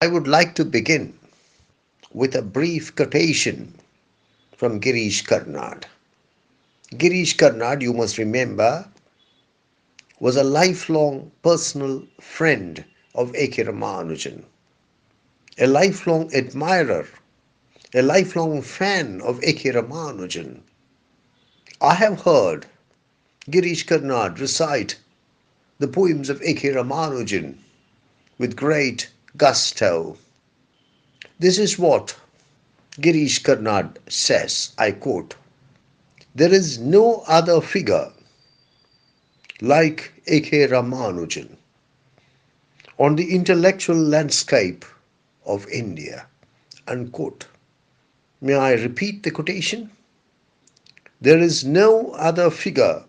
I would like to begin with a brief quotation from Girish Karnad. Girish Karnad, you must remember, was a lifelong personal friend of A.K. Ramanujan, a lifelong admirer, a lifelong fan of A.K. Ramanujan. I have heard Girish Karnad recite the poems of A.K. Ramanujan with great gusto. This is what Girish Karnad says, I quote, "There is no other figure like A.K. Ramanujan on the intellectual landscape of India." Unquote. May I repeat the quotation? There is no other figure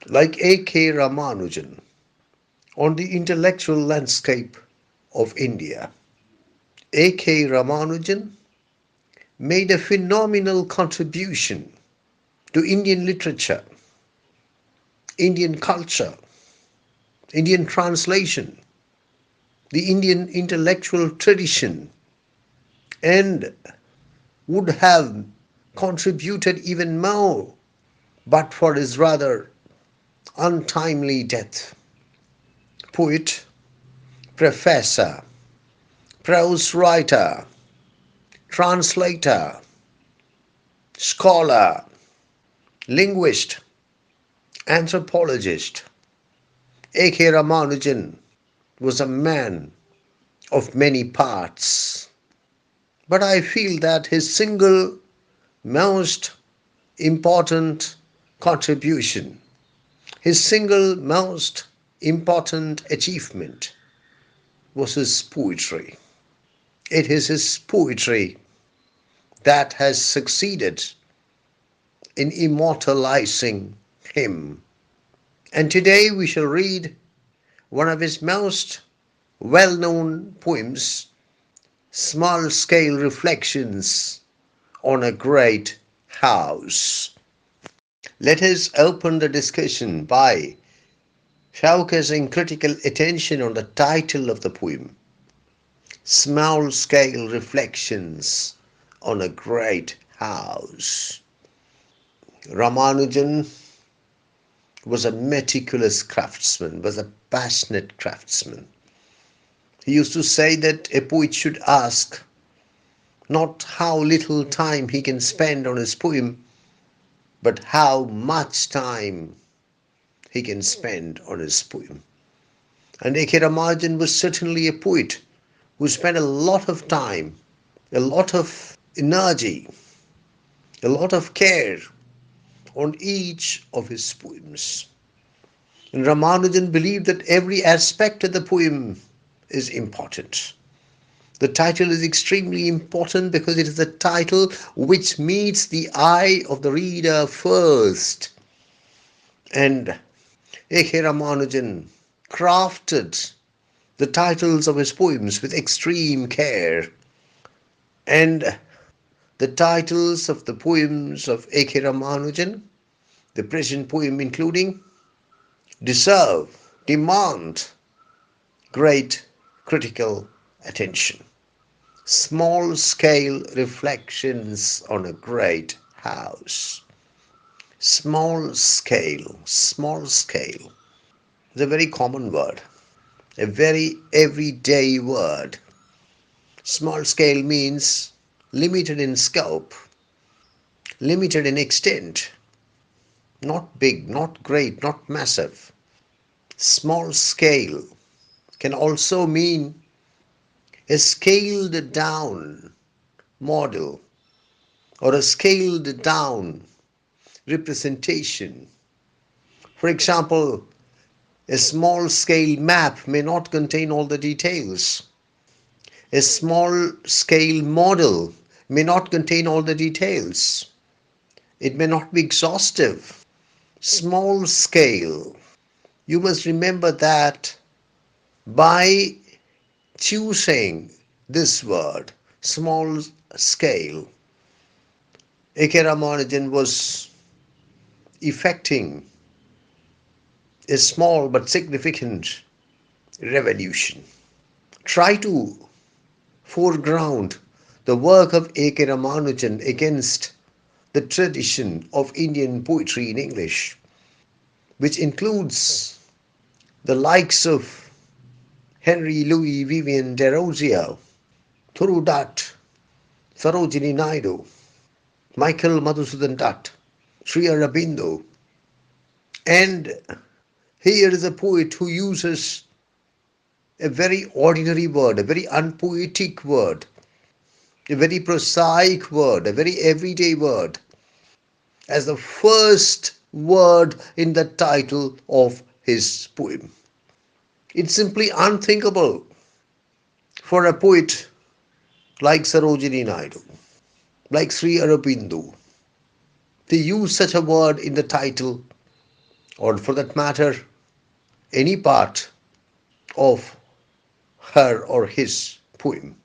like A.K. Ramanujan on the intellectual landscape of India. A.K. Ramanujan made a phenomenal contribution to Indian literature, Indian culture, Indian translation, the Indian intellectual tradition, and would have contributed even more but for his rather untimely death. Poet, professor, prose writer, translator, scholar, linguist, anthropologist, A.K. Ramanujan was a man of many parts. But I feel that his single most important contribution, his single most important achievement was his poetry. It is his poetry that has succeeded in immortalizing him. And today we shall read one of his most well-known poems, Small-Scale Reflections on a Great House. Let us open the discussion by focusing critical attention on the title of the poem, Small-Scale Reflections on a Great House. Ramanujan was a meticulous craftsman, was a passionate craftsman. He used to say that a poet should ask not how little time he can spend on his poem, but how much time he can spend on his poem. And A.K. Ramanujan was certainly a poet who spent a lot of time, a lot of energy, a lot of care on each of his poems. And Ramanujan believed that every aspect of the poem is important. The title is extremely important because it is the title which meets the eye of the reader first. And A.K. Ramanujan crafted the titles of his poems with extreme care. And the titles of the poems of A.K. Ramanujan, the present poem including, deserve, demand great critical attention. Small scale reflections on a great house. Small scale is a very common word, a very everyday word. Small scale means limited in scope, limited in extent, not big, not great, not massive. Small scale can also mean a scaled down model or a scaled down representation. For example, a small scale map may not contain all the details. A small scale model may not contain all the details. It may not be exhaustive. Small scale. You must remember that by choosing this word, small scale, A.K. Ramanujan was effecting a small but significant revolution. Try to foreground the work of A.K. Ramanujan against the tradition of Indian poetry in English, which includes the likes of Henry Louis Vivian Desrosiers, Thuru Dutt, Sarojini Naidu, Michael Madhusudan Dutt, Sri Aurobindo. And here is a poet who uses a very ordinary word, a very unpoetic word, a very prosaic word, a very everyday word, as the first word in the title of his poem. It's simply unthinkable for a poet like Sarojini Naidu, like Sri Aurobindo, to use such a word in the title, or for that matter, any part of her or his poem.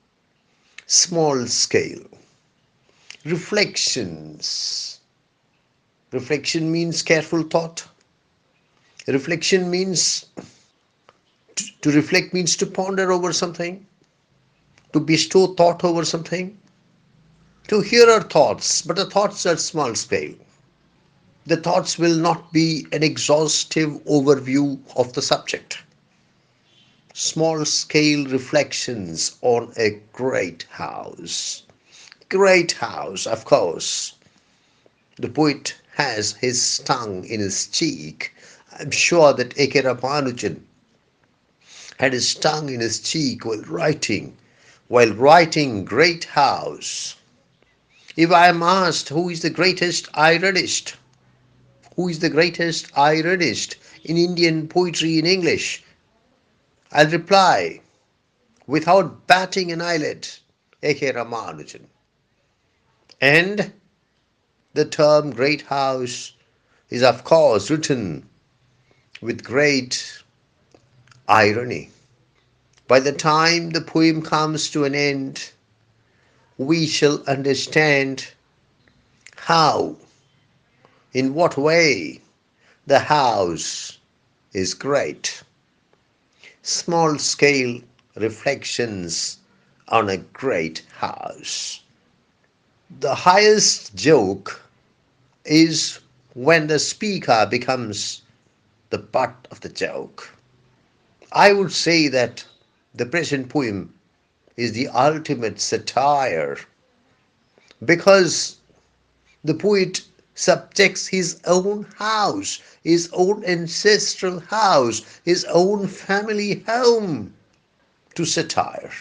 Small scale. Reflections. Reflection means careful thought. Reflection means to reflect means to ponder over something, to bestow thought over something, to hear our thoughts, but the thoughts are small scale. The thoughts will not be an exhaustive overview of the subject. Small scale reflections on a great house. Great house, of course. The poet has his tongue in his cheek. I'm sure that A.K. Ramanujan had his tongue in his cheek while writing Great House. If I am asked who is the greatest ironist, who is the greatest ironist in Indian poetry in English, I'll reply without batting an eyelid, A.K. Ramanujan. And the term Great House is of course written with great irony. By the time the poem comes to an end, we shall understand how, in what way, the house is great. Small scale reflections on a great house. The highest joke is when the speaker becomes the butt of the joke. I would say that the present poem is the ultimate satire because the poet subjects his own house, his own ancestral house, his own family home to satire.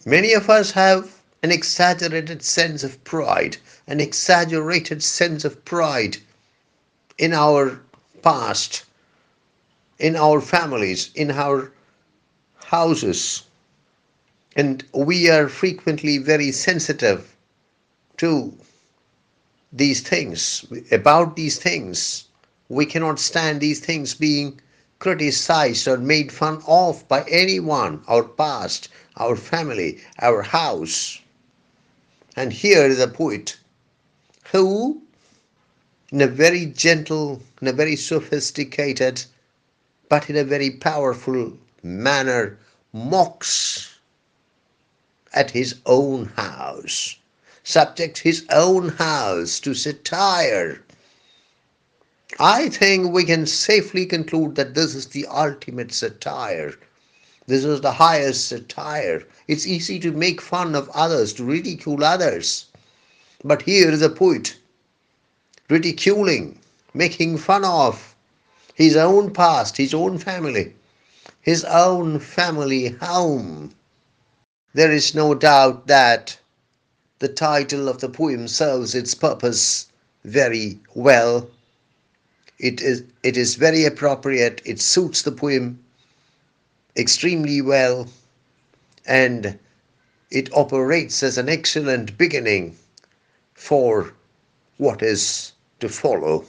Many of us have an exaggerated sense of pride, an exaggerated sense of pride in our past, in our families, in our houses, and we are frequently very sensitive to these things, about these things. We cannot stand these things being criticized or made fun of by anyone, our past, our family, our house. And here is a poet who, in a very gentle, in a very sophisticated, but in a very powerful manner, mocks at his own house, subjects his own house to satire. I think we can safely conclude that this is the ultimate satire. This is the highest satire. It's easy to make fun of others, to ridicule others. But here is a poet ridiculing, making fun of his own past, his own family home. There is no doubt that the title of the poem serves its purpose very well. It is very appropriate. It suits the poem extremely well, and it operates as an excellent beginning for what is to follow.